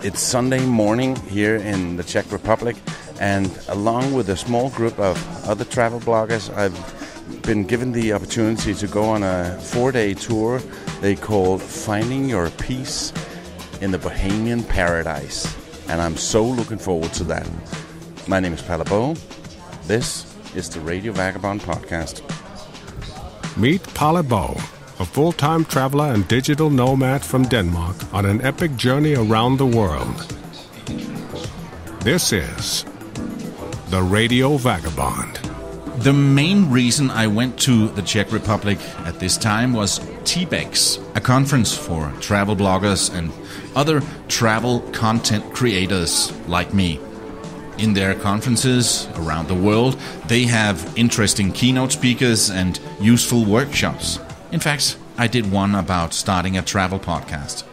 It's Sunday morning here in the Czech Republic, and along with a small group of other travel bloggers, I've been given the opportunity to go on a 4-day tour they call Finding Your Peace in the Bohemian Paradise. And I'm so looking forward to that. My name is Palle. This is the Radio Vagabond podcast. Meet Palle, a full-time traveler and digital nomad from Denmark on an epic journey around the world. This is the Radio Vagabond. The main reason I went to the Czech Republic at this time was LIberec, a conference for travel bloggers and other travel content creators like me. In their conferences around the world, they have interesting keynote speakers and useful workshops. In fact, I did one about starting a travel podcast.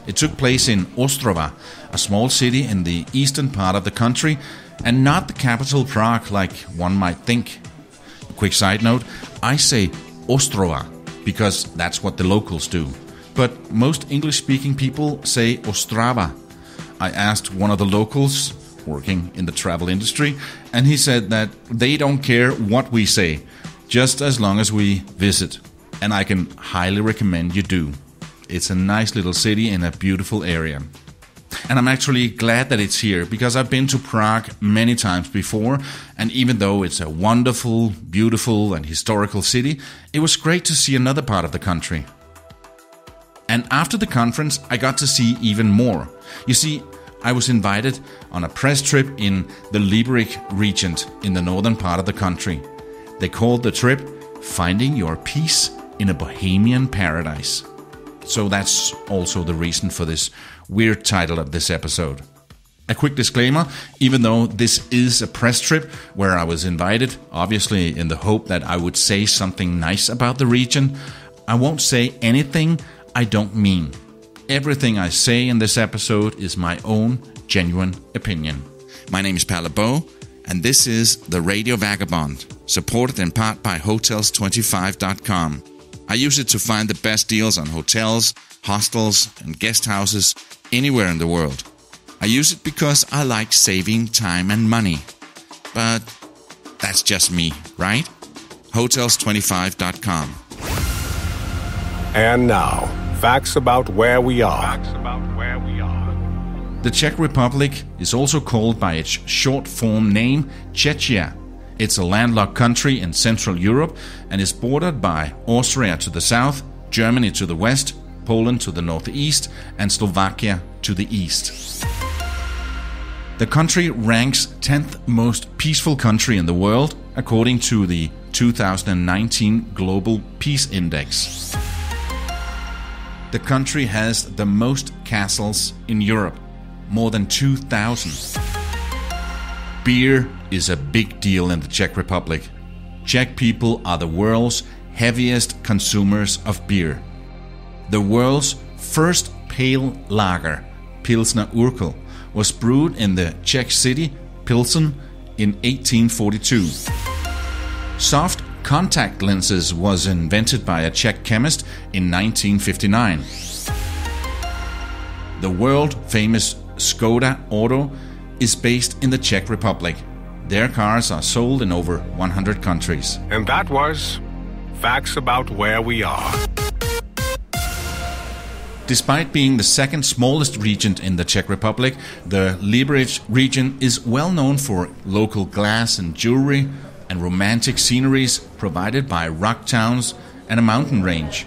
It took place in Ostrava, a small city in the eastern part of the country, and not the capital Prague like one might think. A quick side note, I say Ostrava because that's what the locals do. But most English-speaking people say Ostrava. I asked one of the locals working in the travel industry, and he said that they don't care what we say, just as long as we visit. And I can highly recommend you do. It's a nice little city in a beautiful area. And I'm actually glad that it's here, because I've been to Prague many times before, and even though it's a wonderful, beautiful and historical city, it was great to see another part of the country. And after the conference, I got to see even more. You see, I was invited on a press trip in the LIberec Region in the northern part of the country. They called the trip Finding Your Peace in a Bohemian Paradise. So that's also the reason for this weird title of this episode. A quick disclaimer, even though this is a press trip where I was invited, obviously in the hope that I would say something nice about the region, I won't say anything I don't mean. Everything I say in this episode is my own genuine opinion. My name is Palle, and this is the Radio Vagabond, supported in part by Hotels25.com. I use it to find the best deals on hotels, hostels, and guest houses anywhere in the world. I use it because I like saving time and money. But that's just me, right? Hotels25.com. And now, facts about where we are. The Czech Republic is also called by its short-form name, Czechia. It's a landlocked country in Central Europe and is bordered by Austria to the south, Germany to the west, Poland to the northeast, and Slovakia to the east. The country ranks 10th most peaceful country in the world, according to the 2019 Global Peace Index. The country has the most castles in Europe, more than 2,000. Beer is a big deal in the Czech Republic. Czech people are the world's heaviest consumers of beer. The world's first pale lager, Pilsner Urquell, was brewed in the Czech city Pilsen in 1842. Soft contact lenses was invented by a Czech chemist in 1959. The world-famous Skoda Auto is based in the Czech Republic. Their cars are sold in over 100 countries. And that was facts about where we are. Despite being the second smallest region in the Czech Republic, the LIberec region is well known for local glass and jewelry and romantic sceneries provided by rock towns and a mountain range.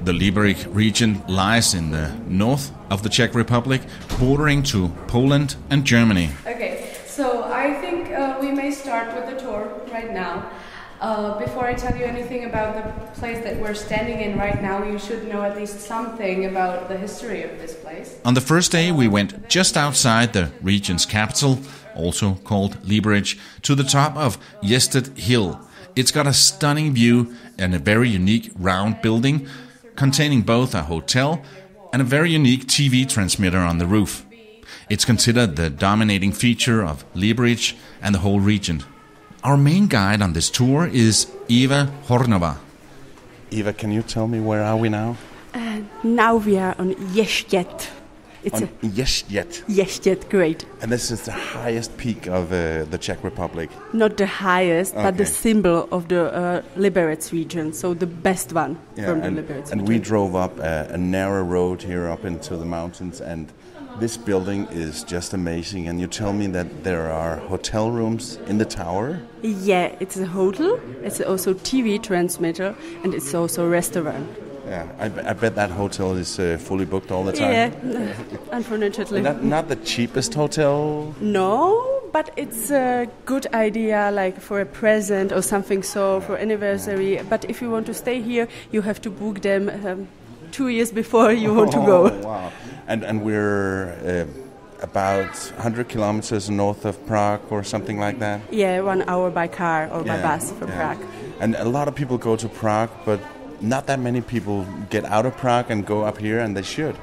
The LIberec region lies in the north of the Czech Republic, bordering to Poland and Germany. Okay, so I think we may start with the tour right now. Before I tell you anything about the place that we're standing in right now, you should know at least something about the history of this place. On the first day, we went just outside the region's capital, also called LIberec, to the top of Jested Hill. It's got a stunning view and a very unique round building containing both a hotel and a very unique TV transmitter on the roof. It's considered the dominating feature of LIberec and the whole region. Our main guide on this tour is Eva Hornova. Eva, can you tell me where are we now? Now we are on Jested. It's Ještěd. Ještěd, great. And this is the highest peak of the Czech Republic. Not the highest, but the symbol of the LIberec region, so the best one from the LIberec region. And we drove up a narrow road here up into the mountains, and this building is just amazing. And you tell me that there are hotel rooms in the tower? Yeah, it's a hotel, it's also TV transmitter, and it's also a restaurant. Yeah, I bet that hotel is fully booked all the time. Yeah, unfortunately. Not the cheapest hotel? No, but it's a good idea, like for a present or something, so for anniversary. But if you want to stay here, you have to book them 2 years before you want to go. Wow. And we're about 100 kilometers north of Prague or something like that? Yeah, 1 hour by car or by bus from Prague. And a lot of people go to Prague, but not that many people get out of Prague and go up here, and they should.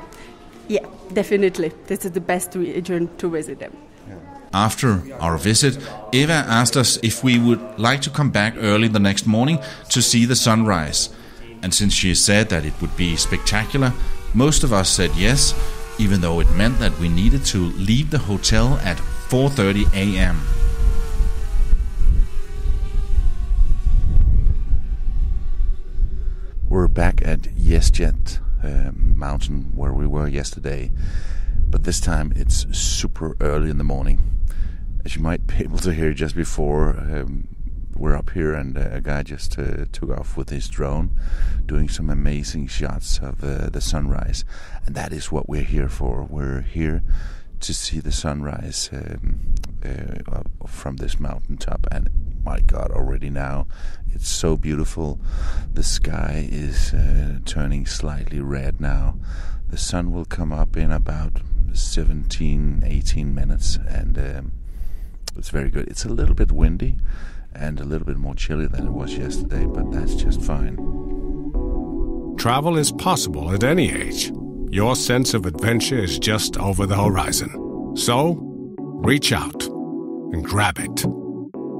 Yeah, definitely. This is the best region to visit them. Yeah. After our visit, Eva asked us if we would like to come back early the next morning to see the sunrise. And since she said that it would be spectacular, most of us said yes, even though it meant that we needed to leave the hotel at 4:30 a.m. We're back at Ještěd mountain where we were yesterday, but this time it's super early in the morning. As you might be able to hear just before, we're up here and a guy just took off with his drone doing some amazing shots of the sunrise, and that is what we're here for. We're here to see the sunrise from this mountaintop, and my God, already now it's so beautiful. The sky is turning slightly red now. The sun will come up in about 17-18 minutes, and it's very good. It's a little bit windy and a little bit more chilly than it was yesterday, but that's just fine. Travel is possible at any age. Your sense of adventure is just over the horizon. So, reach out and grab it.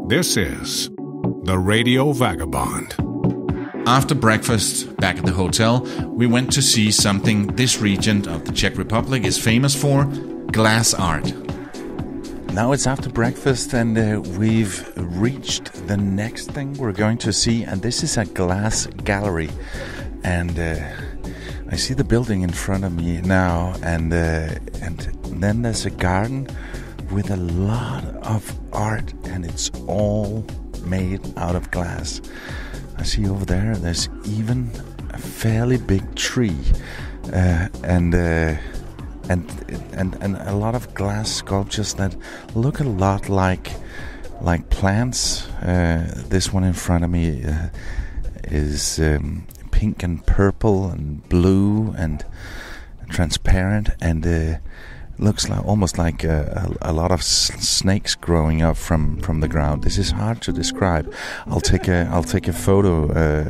This is the Radio Vagabond. After breakfast, back at the hotel, we went to see something this region of the Czech Republic is famous for: glass art. Now it's after breakfast, and we've reached the next thing we're going to see, and this is a glass gallery. And I see the building in front of me now, and then there's a garden with a lot of art, and it's all made out of glass. I see over there's even a fairly big tree, and a lot of glass sculptures that look a lot like plants. This one in front of me is pink and purple and blue and transparent, and looks like almost like a lot of snakes growing up from the ground. This is hard to describe. I'll take a photo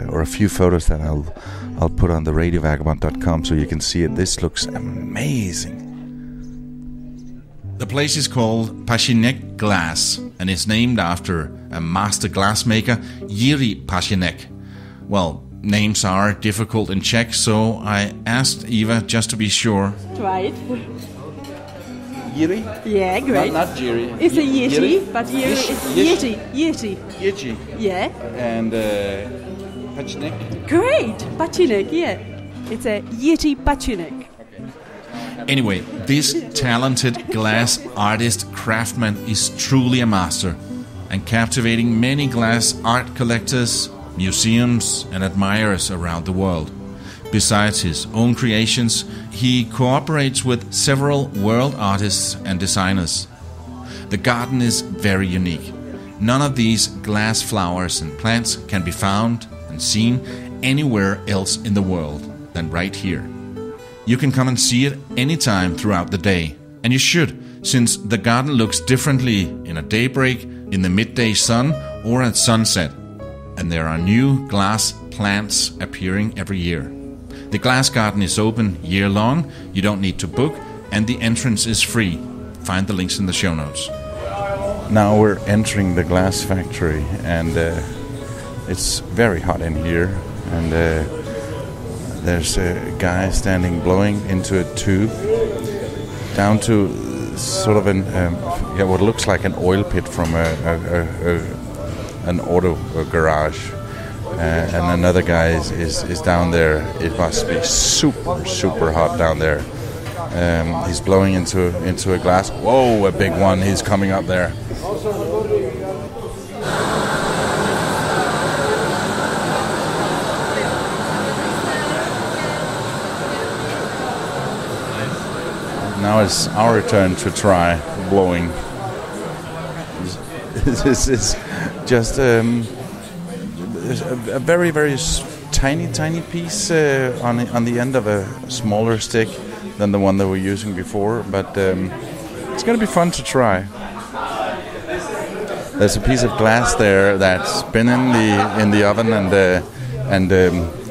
or a few photos that I'll put on the radiovagabond.com so you can see it. This looks amazing. The place is called Pašinek Glass and is named after a master glassmaker, Jiří Pašinek. Well, names are difficult in Czech, so I asked Eva just to be sure. Try it. Jiří? Yeah, great. Not Jiří. It's a Jiří, but Jiří is Jiří. Jiří. Yeah. And Pašinek? Great, Pašinek, yeah. It's a Jiří Pašinek. Anyway, this talented glass artist craftsman is truly a master and captivating many glass art collectors, museums and admirers around the world. Besides his own creations, he cooperates with several world artists and designers. The garden is very unique. None of these glass flowers and plants can be found and seen anywhere else in the world than right here. You can come and see it anytime throughout the day, and you should, since the garden looks differently in a daybreak, in the midday sun, or at sunset. And there are new glass plants appearing every year. The glass garden is open year-long, you don't need to book, and the entrance is free. Find the links in the show notes. Now we're entering the glass factory, and it's very hot in here, and there's a guy blowing into a tube, down to sort of what looks like an oil pit from an auto garage. And another guy is down there. It must be super hot down there. He's blowing into a glass. Whoa, a big one. He's coming up there. Now it's our turn to try blowing. This is just a very tiny piece on the end of a smaller stick than the one that we're using before, but it's going to be fun to try. There's a piece of glass there that's been in the oven, and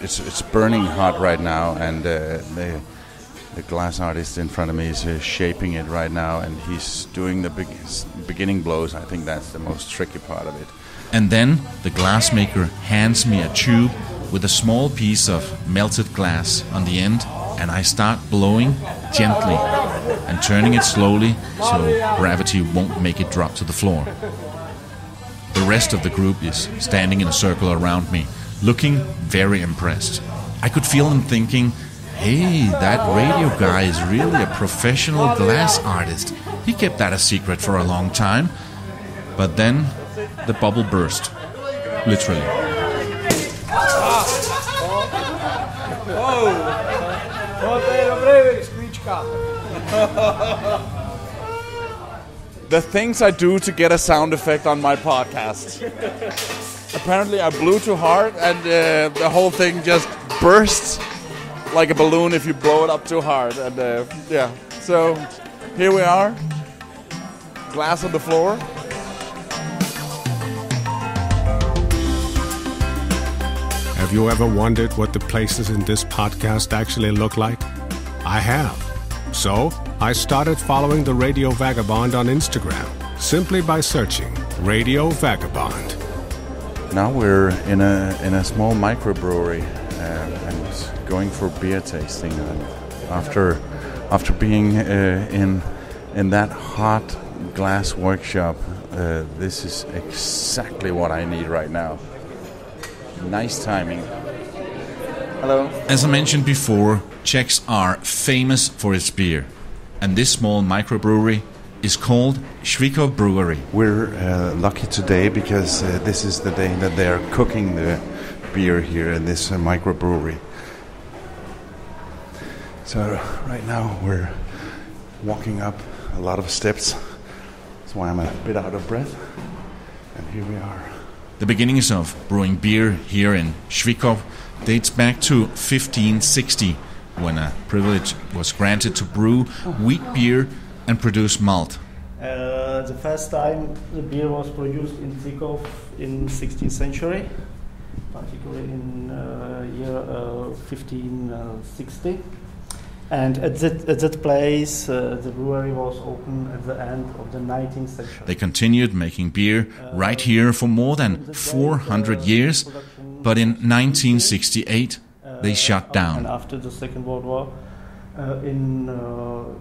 it's burning hot right now, and the glass artist in front of me is shaping it right now, and he's doing the beginning blows. I think that's the most tricky part of it. And then the glassmaker hands me a tube with a small piece of melted glass on the end, and I start blowing gently and turning it slowly so gravity won't make it drop to the floor. The rest of the group is standing in a circle around me, looking very impressed. I could feel them thinking, hey, that radio guy is really a professional glass artist. He kept that a secret for a long time. But then the bubble burst. Literally. The things I do to get a sound effect on my podcast. Apparently I blew too hard, and the whole thing just bursts like a balloon if you blow it up too hard. And yeah, so here we are. Glass on the floor. Have you ever wondered what the places in this podcast actually look like? I have. So, I started following the Radio Vagabond on Instagram, simply by searching Radio Vagabond. Now we're in a small microbrewery and going for beer tasting. After being in that hot glass workshop, this is exactly what I need right now. Nice timing. Hello. As I mentioned before, Czechs are famous for its beer, and this small microbrewery is called Švýkov Brewery. We're lucky today because this is the day that they are cooking the beer here in this microbrewery. So right now we're walking up a lot of steps. That's why I'm a bit out of breath. And here we are. The beginnings of brewing beer here in Švýkov dates back to 1560, when a privilege was granted to brew wheat beer and produce malt. The first time the beer was produced in Švýkov in 16th century, particularly in year 1560. And at that place, the brewery was open at the end of the 19th century. They continued making beer right here for more than 400 years, but in 1968 they shut down. And after the Second World War, in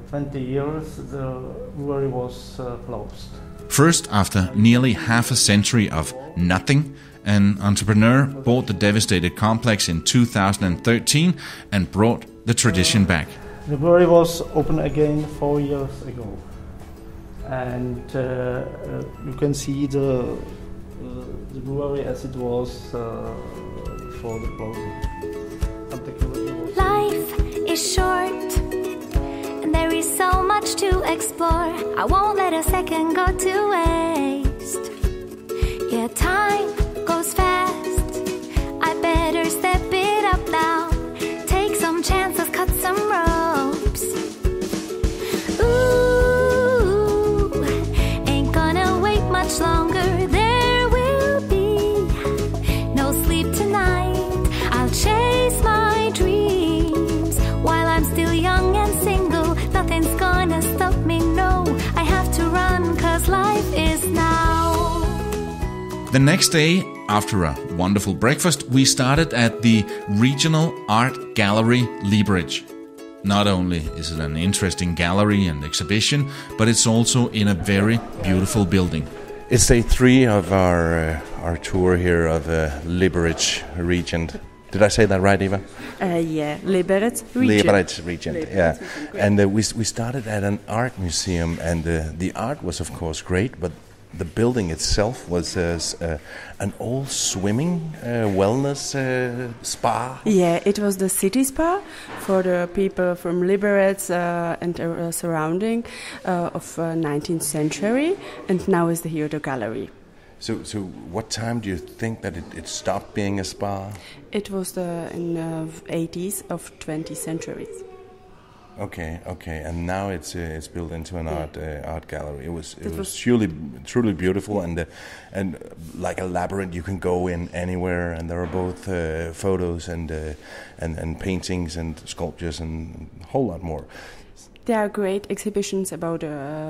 20 years, the brewery was closed. First, after nearly half a century of nothing, an entrepreneur bought the devastated complex in 2013 and brought the tradition back. The brewery was open again 4 years ago, and you can see the brewery as it was before the closing. Life is short, and there is so much to explore. I won't let a second go to waste. Yeah, time goes fast. I better step it up now. Take some chances, cut some ropes. Ooh, ain't gonna wait much longer. There will be no sleep tonight. I'll chase my dreams while I'm still young and single. Nothing's gonna stop me, no. I have to run, 'cause life is now. The next day, after a wonderful breakfast, we started at the regional art gallery LIberec. Not only is it an interesting gallery and exhibition, but it's also in a very beautiful building. It's day 3 of our tour here of LIberec Region. Did I say that right, Eva? Yeah, LIberec Region. LIberec Region, yeah. And we started at an art museum, and the art was, of course, great, but the building itself was an old swimming wellness spa. Yeah, it was the city spa for the people from LIberec and surrounding of 19th century, and now is here the gallery. So what time do you think that it stopped being a spa? It was in the 80s of 20th centuries. Okay, and now it's built into an art gallery. It was truly beautiful, and like a labyrinth. You can go in anywhere, and there are both photos and paintings and sculptures and a whole lot more. There are great exhibitions about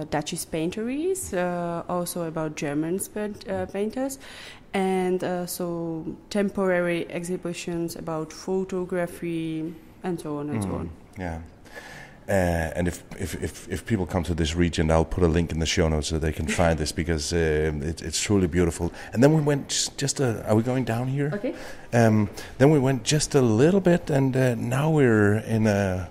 Dutch painteries, also about German painters, and so temporary exhibitions about photography and so on and so on. Yeah. And if people come to this region, I'll put a link in the show notes so they can find this, because it's truly beautiful. And then we went are we going down here? Okay. Then we went just a little bit, and now we're in a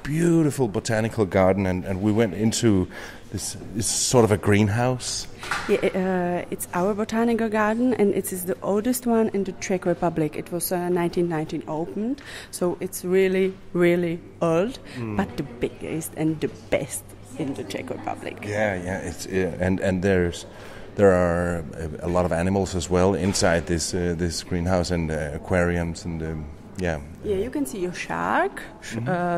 beautiful botanical garden, and we went into this sort of a greenhouse. Yeah, it's our botanical garden, and it is the oldest one in the Czech Republic. It was 1919 opened, so it's really, really old, but the biggest and the best in the Czech Republic. Yeah, it's and there are a lot of animals as well inside this greenhouse, and aquariums and. Yeah, you can see a shark,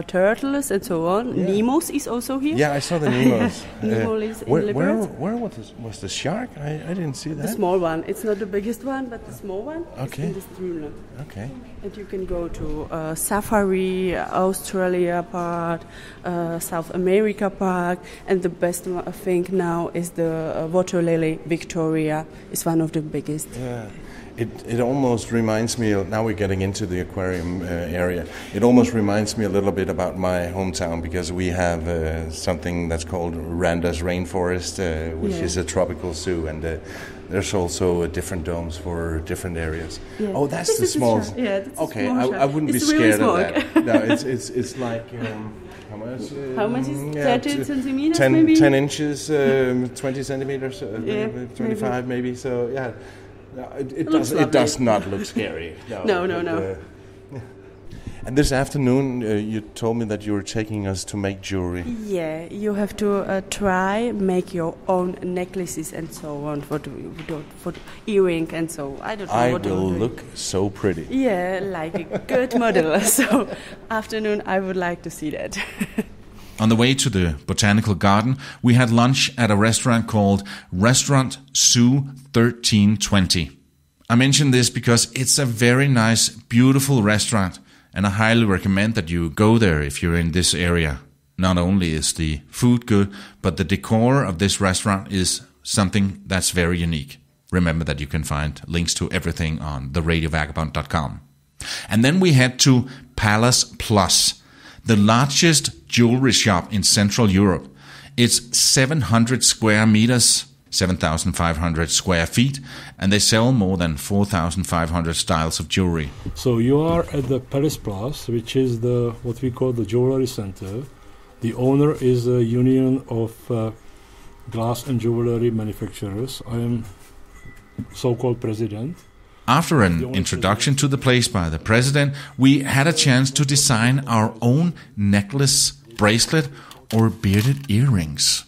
turtles, and so on. Yeah. Nemos is also here. Yeah, I saw the Nemos. Nemo lives in LIberec. Where was the shark? I didn't see that. The small one. It's not the biggest one, but the small one. Okay. Is in the Struna. Okay. And you can go to Safari, Australia Park, South America Park, and the best one I think now is the water lily Victoria. It's one of the biggest. Yeah. It almost reminds me of, now we're getting into the aquarium area, it almost reminds me a little bit about my hometown, because we have something that's called Randa's Rainforest, which is a tropical zoo, and there's also different domes for different areas. Yeah. Oh, that's the small... Okay, I wouldn't be scared of that. No, it's like... how much is 30 centimeters, maybe? 10 inches, 20 centimeters, 25 maybe, so yeah. No, it does not look scary. No. And this afternoon, you told me that you were taking us to make jewelry. Yeah, you have to make your own necklaces and so on for earring and so. I don't know. I will look so pretty. Yeah, like a good model. So afternoon, I would like to see that. On the way to the botanical garden, we had lunch at a restaurant called Restaurant Zoo 1320. I mention this because it's a very nice, beautiful restaurant, and I highly recommend that you go there if you're in this area. Not only is the food good, but the decor of this restaurant is something that's very unique. Remember that you can find links to everything on theradiovagabond.com. And then we head to Palace Plus, the largest jewelry shop in Central Europe. It's 700 square meters, 7,500 square feet, and they sell more than 4,500 styles of jewelry. So you are at the Palace Plus, which is what we call the jewelry center. The owner is a union of glass and jewelry manufacturers. I am so-called president. After an introduction to the place by the president, we had a chance to design our own necklace, bracelet, or bearded earrings.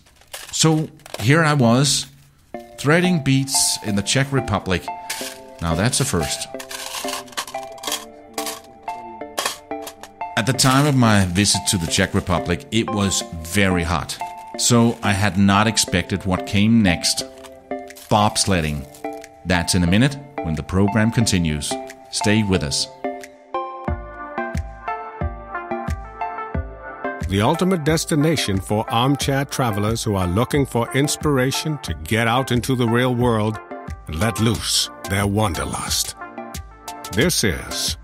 So here I was, threading beads in the Czech Republic. Now that's a first. At the time of my visit to the Czech Republic, it was very hot. So I had not expected what came next. Bobsledding. That's in a minute when the program continues. Stay with us. The ultimate destination for armchair travelers who are looking for inspiration to get out into the real world and let loose their wanderlust. This is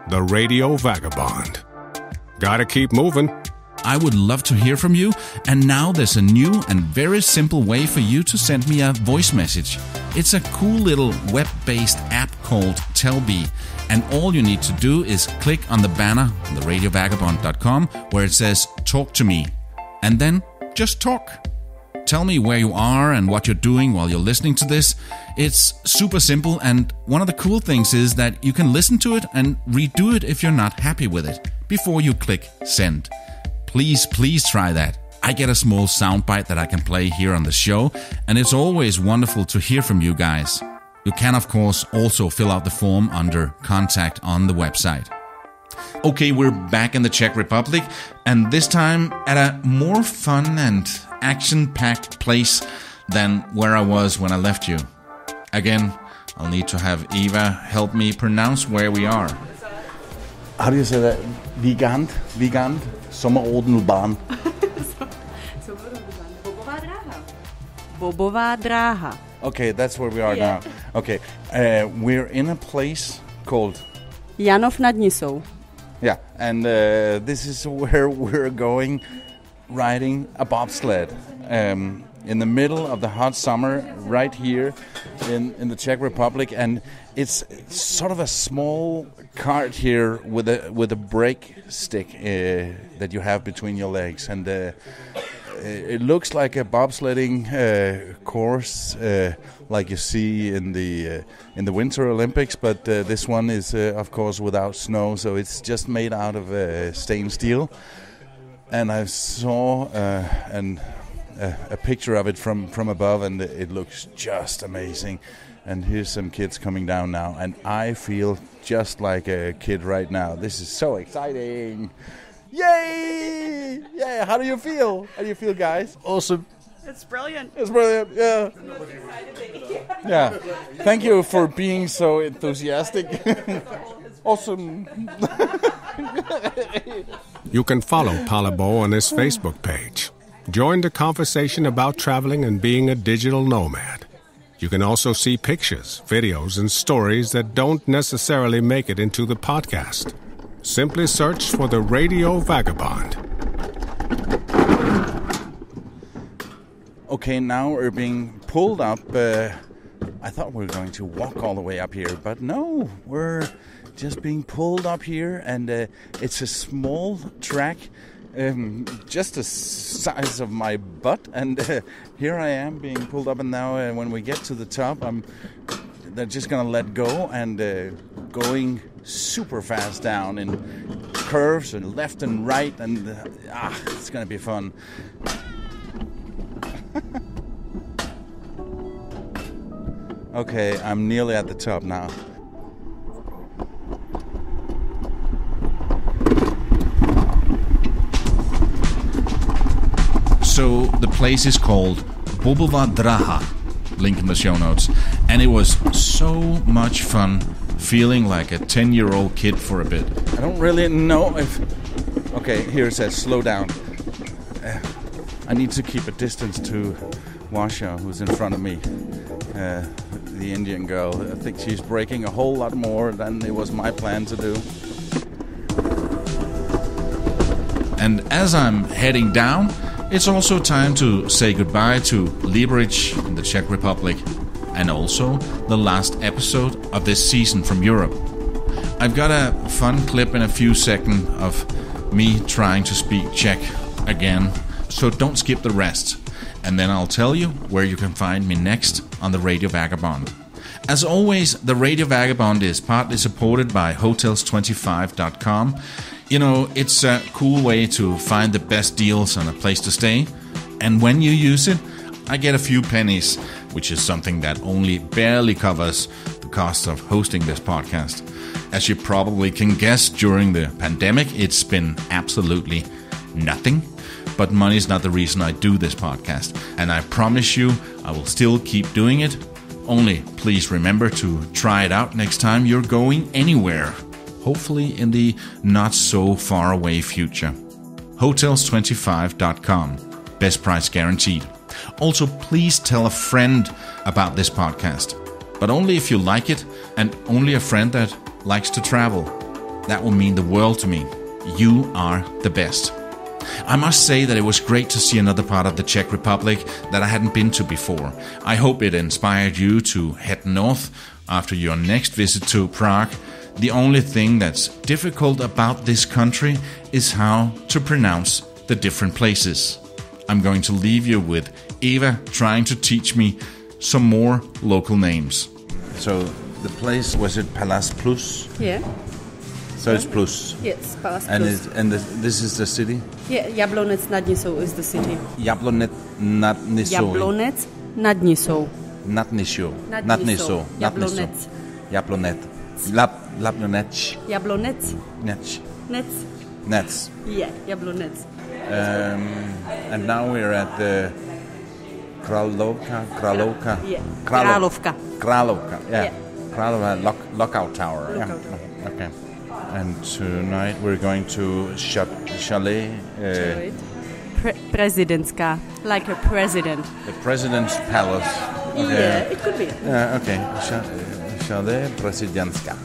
the Radio Vagabond. Gotta keep moving. I would love to hear from you, and now there's a new and very simple way for you to send me a voice message. It's a cool little web-based app called Telbe, and all you need to do is click on the banner on the radiovagabond.com where it says Talk to Me, and then just talk. Tell me where you are and what you're doing while you're listening to this. It's super simple, and one of the cool things is that you can listen to it and redo it if you're not happy with it before you click send. Please try that. I get a small soundbite that I can play here on the show, and it's always wonderful to hear from you guys. You can, of course, also fill out the form under contact on the website. Okay, we're back in the Czech Republic, and this time at a more fun and action-packed place than where I was when I left you. Again, I'll need to have Eva help me pronounce where we are. How do you say that? Vigand? Sommerodelbahn. Bobová dráha. Okay, that's where we are now. Okay, we're in a place called Janov nad Nisou. Yeah, and this is where we're going, riding a bobsled in the middle of the hot summer, right here in the Czech Republic, and it's sort of a small cart here with a brake stick that you have between your legs, and it looks like a bobsledding course like you see in the Winter Olympics, but this one is of course without snow, so it's just made out of stained steel. And I saw a picture of it from above, and it looks just amazing. And here's some kids coming down now, and I feel just like a kid right now. This is so exciting. Yay! Yeah, how do you feel? How do you feel, guys? Awesome. It's brilliant. It's brilliant, yeah. Yeah. Thank you for being so enthusiastic. Awesome. You can follow Palabo on his Facebook page. Join the conversation about traveling and being a digital nomad. You can also see pictures, videos, and stories that don't necessarily make it into the podcast. Simply search for the Radio Vagabond. Okay, now we're being pulled up. I thought we were going to walk all the way up here, but no, we're just being pulled up here, and it's a small track, just the size of my butt, and here I am being pulled up, and now when we get to the top, they're just gonna let go, and going super fast down in curves and left and right, and it's gonna be fun. Okay, I'm nearly at the top now. So the place is called Bobová dráha, link in the show notes, and it was so much fun feeling like a 10-year-old kid for a bit. I don't really know if... Okay, here it says slow down. I need to keep a distance to Washa, who's in front of me. The Indian girl. I think she's breaking a whole lot more than it was my plan to do. And as I'm heading down, it's also time to say goodbye to LIberec in the Czech Republic, and also the last episode of this season from Europe. I've got a fun clip in a few seconds of me trying to speak Czech again, so don't skip the rest. And then I'll tell you where you can find me next on the Radio Vagabond. As always, the Radio Vagabond is partly supported by Hotels25.com. You know, it's a cool way to find the best deals on a place to stay. And when you use it, I get a few pennies, which is something that only barely covers the cost of hosting this podcast. As you probably can guess, during the pandemic, it's been absolutely nothing. But money's not the reason I do this podcast. And I promise you, I will still keep doing it. Only please remember to try it out next time you're going anywhere. Hopefully in the not so far away future. Hotels25.com. Best price guaranteed. Also, please tell a friend about this podcast. But only if you like it, and only a friend that likes to travel. That will mean the world to me. you are the best. I must say that it was great to see another part of the Czech Republic that I hadn't been to before. I hope it inspired you to head north after your next visit to Prague. The only thing that's difficult about this country is how to pronounce the different places. I'm going to leave you with Eva trying to teach me some more local names. So the place, was it Palace Plus? Yeah. So it's Plus. Yes, Palace And Plus. this is the city? Yeah, Jablonec nad Nisou is the city. Jablonec nad Nisou. Jablonec nad Nisou. Nad Nisou. Nad Nisou. Jablonec. Jablonec. Jablonec. Jablonec. Nec. Nec. Nets. Yeah, Jablonec. And now we're at the Kralovka. Yeah. Královka. Královka. Yeah. Yeah. Královka Lookout Tower. Lookout Yeah. Tower. Okay. And tonight we're going to chalet. Prezidentská, like a president. The President's Palace. Okay. Yeah, it could be. Okay. Chalet Prezidentská.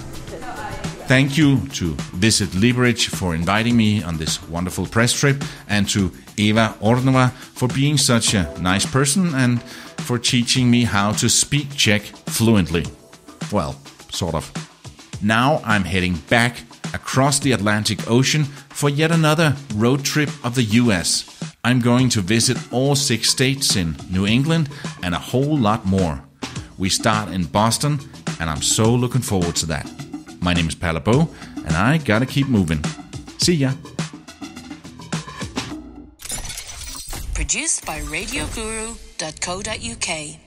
Thank you to Visit LIberec for inviting me on this wonderful press trip, and to Eva Ornova for being such a nice person and for teaching me how to speak Czech fluently. Well, sort of. Now I'm heading back across the Atlantic Ocean for yet another road trip of the US. I'm going to visit all 6 states in New England and a whole lot more. We start in Boston, and I'm so looking forward to that. My name is Palabo, and I gotta keep moving. See ya. Produced by RadioGuru.co.uk.